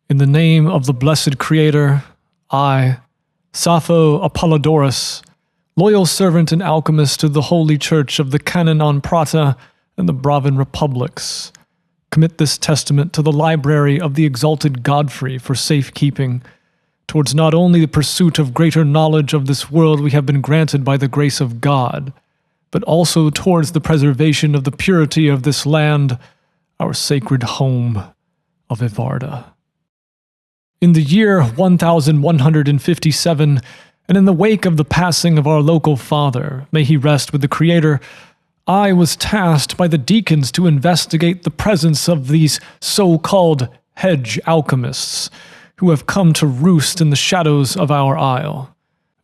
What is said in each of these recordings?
In the name of the blessed Creator, I, Sappho Apollodorus, loyal servant and alchemist to the Holy Church of the Canon on Prata and the Bravan Republics, commit this testament to the library of the exalted Godfrey for safekeeping, towards not only the pursuit of greater knowledge of this world we have been granted by the grace of God, but also towards the preservation of the purity of this land, our sacred home of Evarda. In the year 1157, and in the wake of the passing of our local father, may he rest with the Creator, I was tasked by the deacons to investigate the presence of these so-called hedge alchemists, who have come to roost in the shadows of our isle.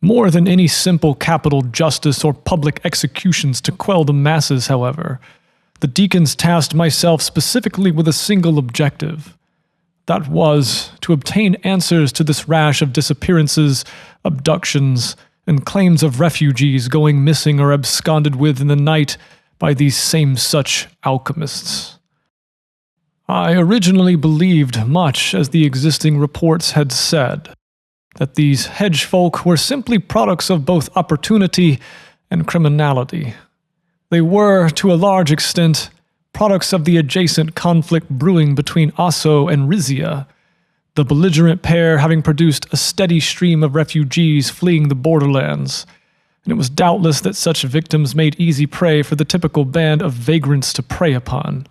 More than any simple capital justice or public executions to quell the masses, however, the deacons tasked myself specifically with a single objective. That was to obtain answers to this rash of disappearances, abductions, and claims of refugees going missing or absconded with in the night by these same such alchemists. I originally believed much as the existing reports had said, that these hedge folk were simply products of both opportunity and criminality. They were, to a large extent, products of the adjacent conflict brewing between Asso and Rizia, the belligerent pair having produced a steady stream of refugees fleeing the borderlands, and it was doubtless that such victims made easy prey for the typical band of vagrants to prey upon.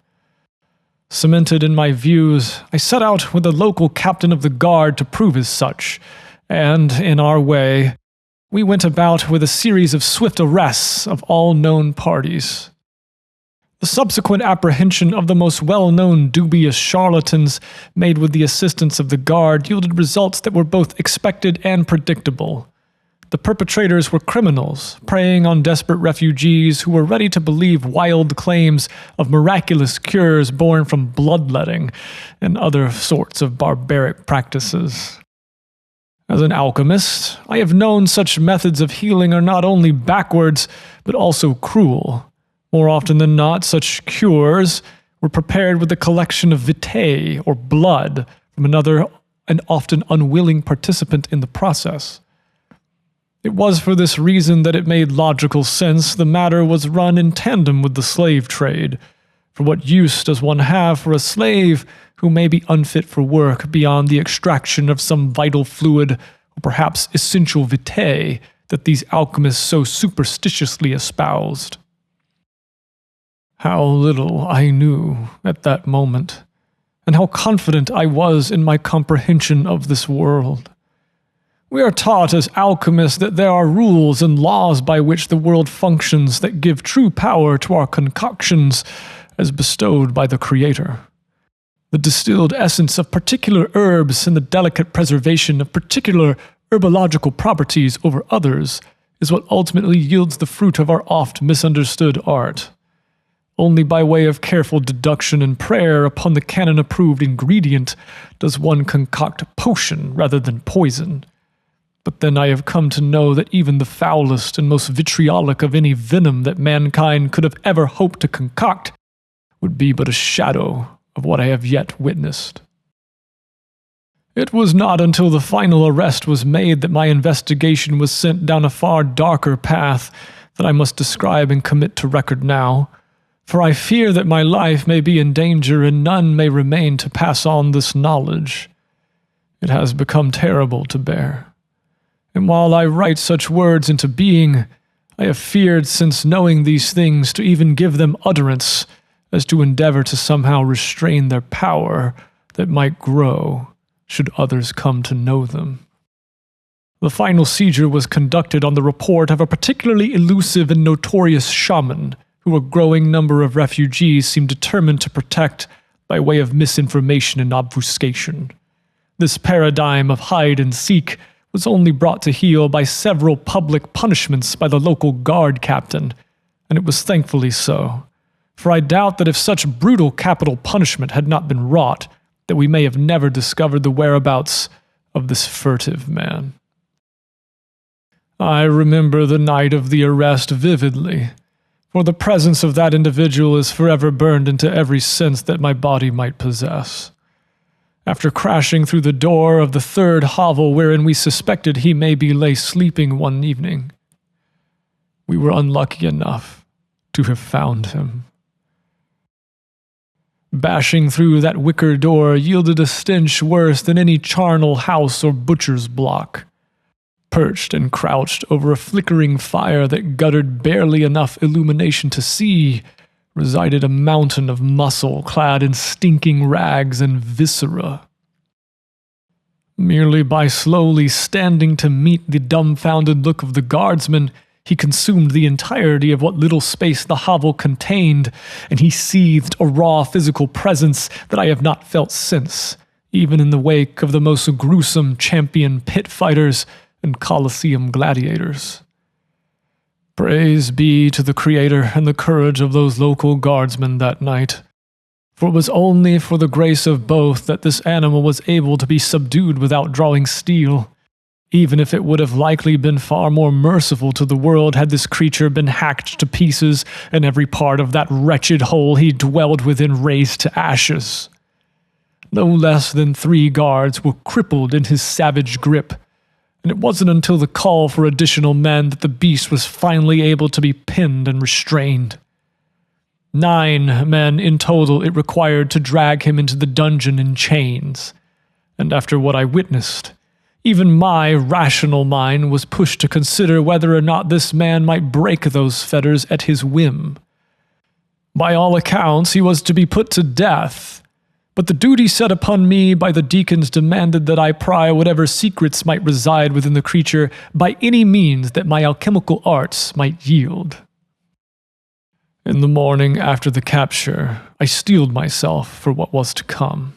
Cemented in my views, I set out with the local captain of the guard to prove as such, and, in our way, we went about with a series of swift arrests of all known parties. The subsequent apprehension of the most well-known dubious charlatans made with the assistance of the guard yielded results that were both expected and predictable. The perpetrators were criminals, preying on desperate refugees who were ready to believe wild claims of miraculous cures born from bloodletting and other sorts of barbaric practices. As an alchemist, I have known such methods of healing are not only backwards, but also cruel. More often than not, such cures were prepared with a collection of vitae, or blood, from another and often unwilling participant in the process. It was for this reason that it made logical sense the matter was run in tandem with the slave trade. For what use does one have for a slave who may be unfit for work beyond the extraction of some vital fluid or perhaps essential vitae that these alchemists so superstitiously espoused? How little I knew at that moment, and how confident I was in my comprehension of this world. We are taught as alchemists that there are rules and laws by which the world functions that give true power to our concoctions as bestowed by the Creator. The distilled essence of particular herbs and the delicate preservation of particular herbological properties over others is what ultimately yields the fruit of our oft misunderstood art. Only by way of careful deduction and prayer upon the canon-approved ingredient does one concoct potion rather than poison. But then I have come to know that even the foulest and most vitriolic of any venom that mankind could have ever hoped to concoct would be but a shadow of what I have yet witnessed. It was not until the final arrest was made that my investigation was sent down a far darker path that I must describe and commit to record now, for I fear that my life may be in danger and none may remain to pass on this knowledge. It has become terrible to bear. And while I write such words into being, I have feared since knowing these things to even give them utterance, as to endeavor to somehow restrain their power that might grow should others come to know them. The final seizure was conducted on the report of a particularly elusive and notorious shaman, who a growing number of refugees seemed determined to protect by way of misinformation and obfuscation. This paradigm of hide and seek was only brought to heel by several public punishments by the local guard captain, and it was thankfully so, for I doubt that if such brutal capital punishment had not been wrought, that we may have never discovered the whereabouts of this furtive man. I remember the night of the arrest vividly, for the presence of that individual is forever burned into every sense that my body might possess. After crashing through the door of the third hovel wherein we suspected he maybe lay sleeping one evening, we were unlucky enough to have found him. Bashing through that wicker door yielded a stench worse than any charnel house or butcher's block. Perched and crouched over a flickering fire that guttered barely enough illumination to see, resided a mountain of muscle clad in stinking rags and viscera. Merely by slowly standing to meet the dumbfounded look of the guardsman, he consumed the entirety of what little space the hovel contained, and he seethed a raw physical presence that I have not felt since, even in the wake of the most gruesome champion pit fighters and Colosseum gladiators. Praise be to the Creator and the courage of those local guardsmen that night, for it was only for the grace of both that this animal was able to be subdued without drawing steel, even if it would have likely been far more merciful to the world had this creature been hacked to pieces and every part of that wretched hole he dwelled within razed to ashes. No less than 3 guards were crippled in his savage grip, and it wasn't until the call for additional men that the beast was finally able to be pinned and restrained. 9 men in total it required to drag him into the dungeon in chains, and after what I witnessed, even my rational mind was pushed to consider whether or not this man might break those fetters at his whim. By all accounts, he was to be put to death, but the duty set upon me by the deacons demanded that I pry whatever secrets might reside within the creature by any means that my alchemical arts might yield. In the morning after the capture, I steeled myself for what was to come.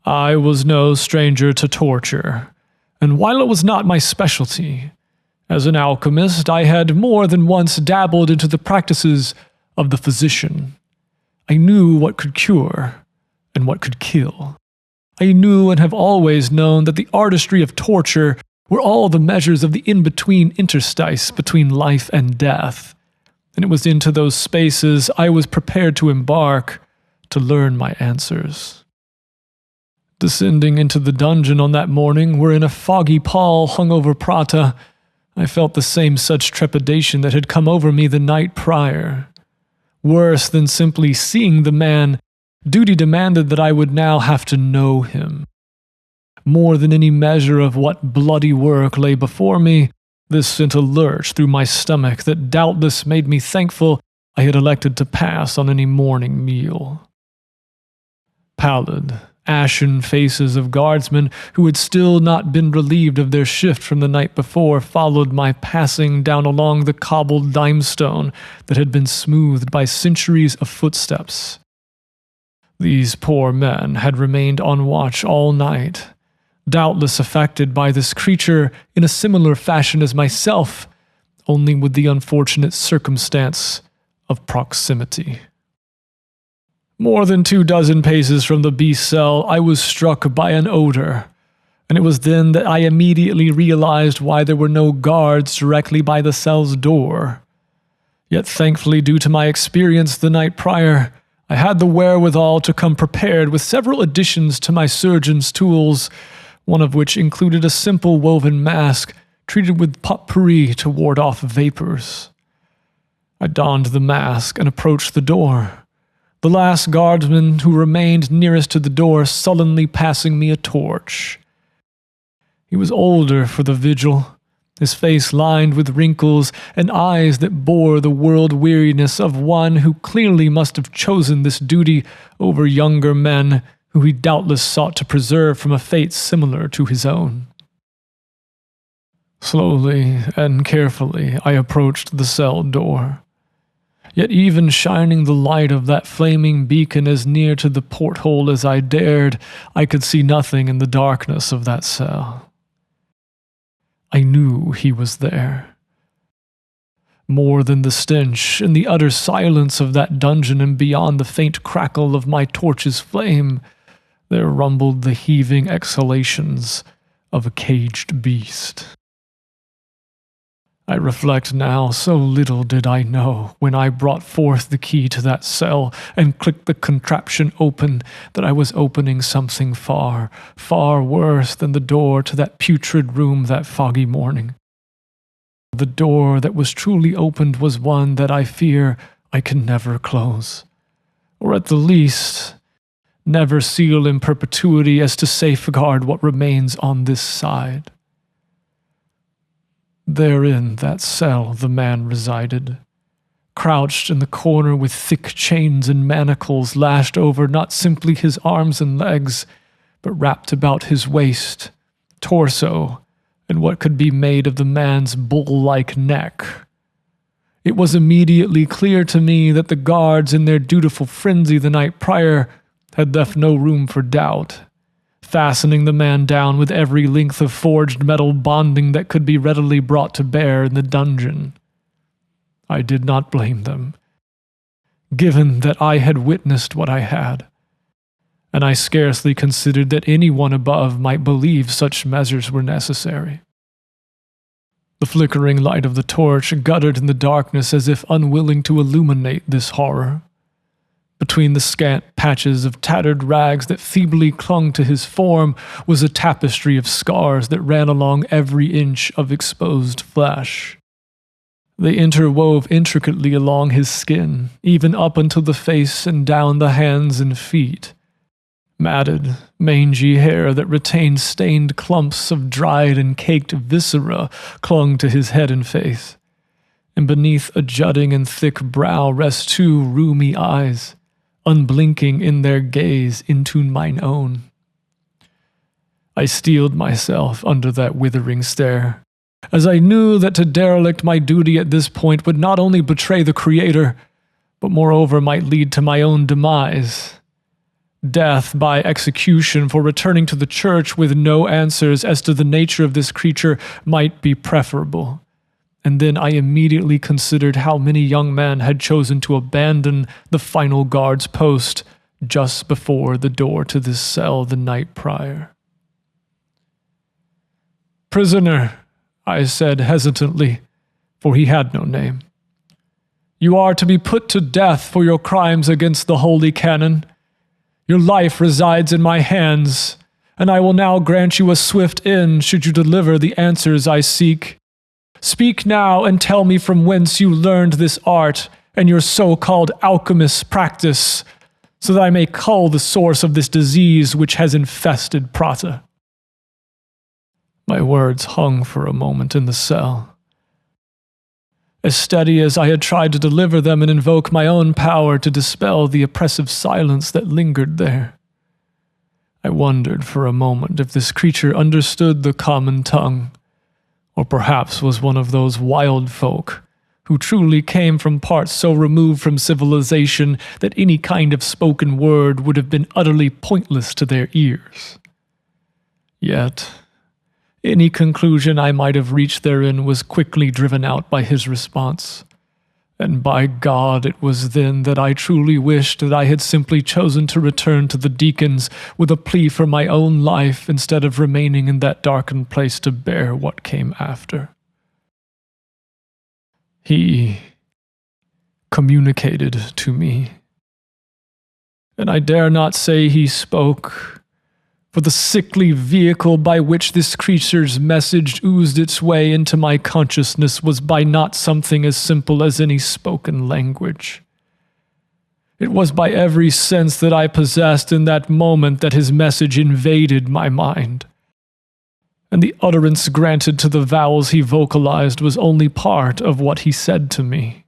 I was no stranger to torture, and while it was not my specialty, as an alchemist I had more than once dabbled into the practices of the physician. I knew what could cure and what could kill. I knew and have always known that the artistry of torture were all the measures of the in-between interstice between life and death, and it was into those spaces I was prepared to embark to learn my answers. Descending into the dungeon on that morning, wherein a foggy pall hung over Prata, I felt the same such trepidation that had come over me the night prior. Worse than simply seeing the man, duty demanded that I would now have to know him. More than any measure of what bloody work lay before me, this sent a lurch through my stomach that doubtless made me thankful I had elected to pass on any morning meal. Pallid, ashen faces of guardsmen who had still not been relieved of their shift from the night before followed my passing down along the cobbled limestone that had been smoothed by centuries of footsteps. These poor men had remained on watch all night, doubtless affected by this creature in a similar fashion as myself, only with the unfortunate circumstance of proximity. More than 24 paces from the beast's cell, I was struck by an odor, and it was then that I immediately realized why there were no guards directly by the cell's door. Yet thankfully, due to my experience the night prior, I had the wherewithal to come prepared with several additions to my surgeon's tools, one of which included a simple woven mask treated with potpourri to ward off vapors. I donned the mask and approached the door, the last guardsman who remained nearest to the door sullenly passing me a torch. He was older for the vigil, his face lined with wrinkles and eyes that bore the world-weariness of one who clearly must have chosen this duty over younger men who he doubtless sought to preserve from a fate similar to his own. Slowly and carefully I approached the cell door. Yet even shining the light of that flaming beacon as near to the porthole as I dared, I could see nothing in the darkness of that cell. I knew he was there. More than the stench and the utter silence of that dungeon and beyond the faint crackle of my torch's flame, there rumbled the heaving exhalations of a caged beast. I reflect now, so little did I know when I brought forth the key to that cell and clicked the contraption open that I was opening something far, far worse than the door to that putrid room that foggy morning. The door that was truly opened was one that I fear I can never close, or at the least, never seal in perpetuity as to safeguard what remains on this side. There in that cell the man resided, crouched in the corner with thick chains and manacles lashed over not simply his arms and legs, but wrapped about his waist, torso, and what could be made of the man's bull-like neck. It was immediately clear to me that the guards in their dutiful frenzy the night prior had left no room for doubt, fastening the man down with every length of forged metal bonding that could be readily brought to bear in the dungeon. I did not blame them, given that I had witnessed what I had, and I scarcely considered that anyone above might believe such measures were necessary. The flickering light of the torch guttered in the darkness as if unwilling to illuminate this horror. Between the scant patches of tattered rags that feebly clung to his form was a tapestry of scars that ran along every inch of exposed flesh. They interwove intricately along his skin, even up until the face and down the hands and feet. Matted, mangy hair that retained stained clumps of dried and caked viscera clung to his head and face, and beneath a jutting and thick brow rest two rheumy eyes, unblinking in their gaze into mine own. I steeled myself under that withering stare, as I knew that to derelict my duty at this point would not only betray the Creator, but moreover might lead to my own demise. Death by execution for returning to the church with no answers as to the nature of this creature might be preferable. And then I immediately considered how many young men had chosen to abandon the final guard's post just before the door to this cell the night prior. "Prisoner," I said hesitantly, for he had no name, "you are to be put to death for your crimes against the holy canon. Your life resides in my hands, and I will now grant you a swift end should you deliver the answers I seek. Speak now and tell me from whence you learned this art and your so-called alchemist's practice, so that I may cull the source of this disease which has infested Prata." My words hung for a moment in the cell. As steady as I had tried to deliver them and invoke my own power to dispel the oppressive silence that lingered there, I wondered for a moment if this creature understood the common tongue, or perhaps was one of those wild folk who truly came from parts so removed from civilization that any kind of spoken word would have been utterly pointless to their ears. Yet, any conclusion I might have reached therein was quickly driven out by his response, and by God it was then that I truly wished that I had simply chosen to return to the deacons with a plea for my own life instead of remaining in that darkened place to bear what came after. He communicated to me, and I dare not say he spoke, for the sickly vehicle by which this creature's message oozed its way into my consciousness was by not something as simple as any spoken language. It was by every sense that I possessed in that moment that his message invaded my mind, and the utterance granted to the vowels he vocalized was only part of what he said to me.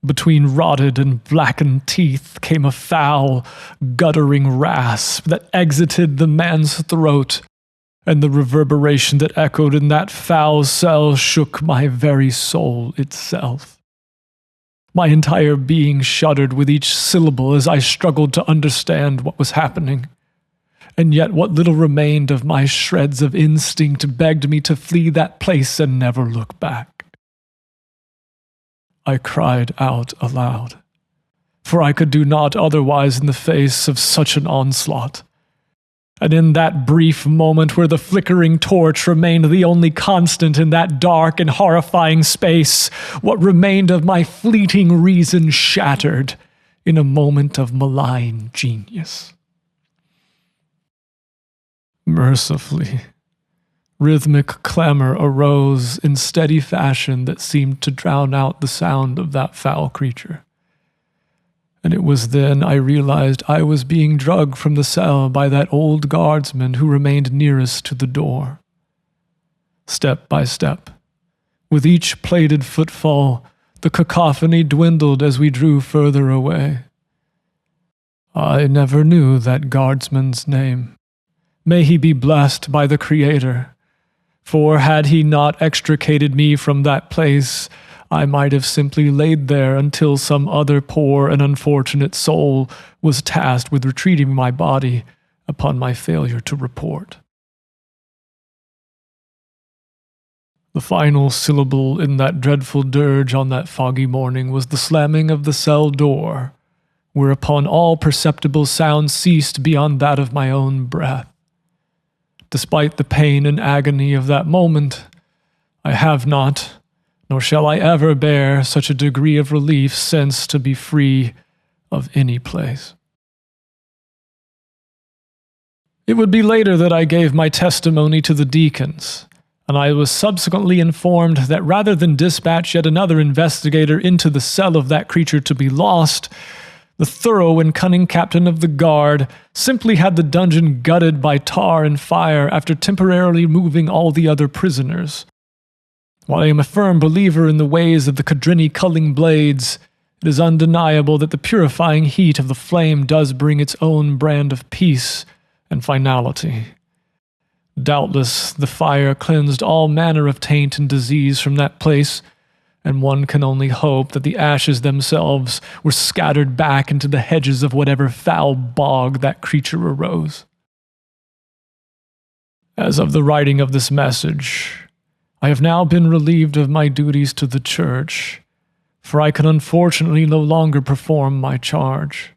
Between rotted and blackened teeth came a foul, guttering rasp that exited the man's throat, and the reverberation that echoed in that foul cell shook my very soul itself. My entire being shuddered with each syllable as I struggled to understand what was happening, and yet what little remained of my shreds of instinct begged me to flee that place and never look back. I cried out aloud, for I could do naught otherwise in the face of such an onslaught, And in that brief moment where the flickering torch remained the only constant in that dark and horrifying space, what remained of my fleeting reason shattered in a moment of malign genius. Mercifully, rhythmic clamor arose in steady fashion that seemed to drown out the sound of that foul creature. And it was then I realized I was being drugged from the cell by that old guardsman who remained nearest to the door. Step by step, with each plated footfall, the cacophony dwindled as we drew further away. I never knew that guardsman's name. May he be blessed by the Creator, for had he not extricated me from that place, I might have simply laid there until some other poor and unfortunate soul was tasked with retrieving my body upon my failure to report. The final syllable in that dreadful dirge on that foggy morning was the slamming of the cell door, whereupon all perceptible sound ceased beyond that of my own breath. Despite the pain and agony of that moment, I have not, nor shall I ever bear such a degree of relief since to be free of any place. It would be later that I gave my testimony to the deacons, and I was subsequently informed that rather than dispatch yet another investigator into the cell of that creature to be lost, the thorough and cunning captain of the guard simply had the dungeon gutted by tar and fire after temporarily moving all the other prisoners. While I am a firm believer in the ways of the Cadrini culling blades, it is undeniable that the purifying heat of the flame does bring its own brand of peace and finality. Doubtless, the fire cleansed all manner of taint and disease from that place, and one can only hope that the ashes themselves were scattered back into the hedges of whatever foul bog that creature arose. As of the writing of this message, I have now been relieved of my duties to the church, for I can unfortunately no longer perform my charge.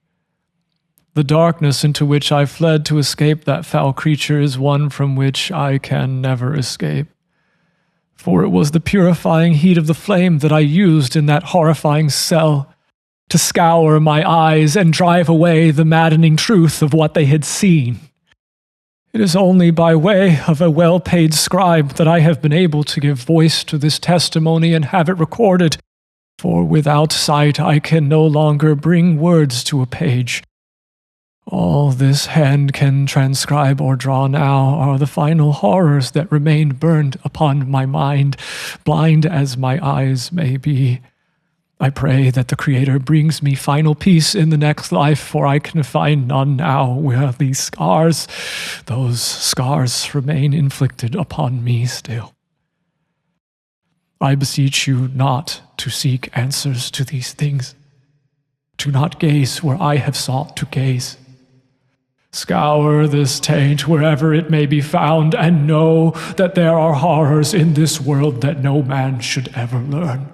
The darkness into which I fled to escape that foul creature is one from which I can never escape. For it was the purifying heat of the flame that I used in that horrifying cell to scour my eyes and drive away the maddening truth of what they had seen. It is only by way of a well-paid scribe that I have been able to give voice to this testimony and have it recorded, for without sight I can no longer bring words to a page. All this hand can transcribe or draw now are the final horrors that remain burned upon my mind, blind as my eyes may be. I pray that the Creator brings me final peace in the next life, for I can find none now where these scars, those scars remain inflicted upon me still. I beseech you not to seek answers to these things. Do not gaze where I have sought to gaze. Scour this taint wherever it may be found, and know that there are horrors in this world that no man should ever learn,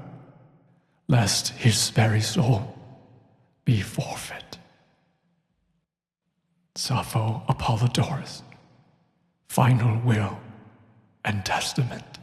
lest his very soul be forfeit. Sappho Apollodorus, Final Will and Testament.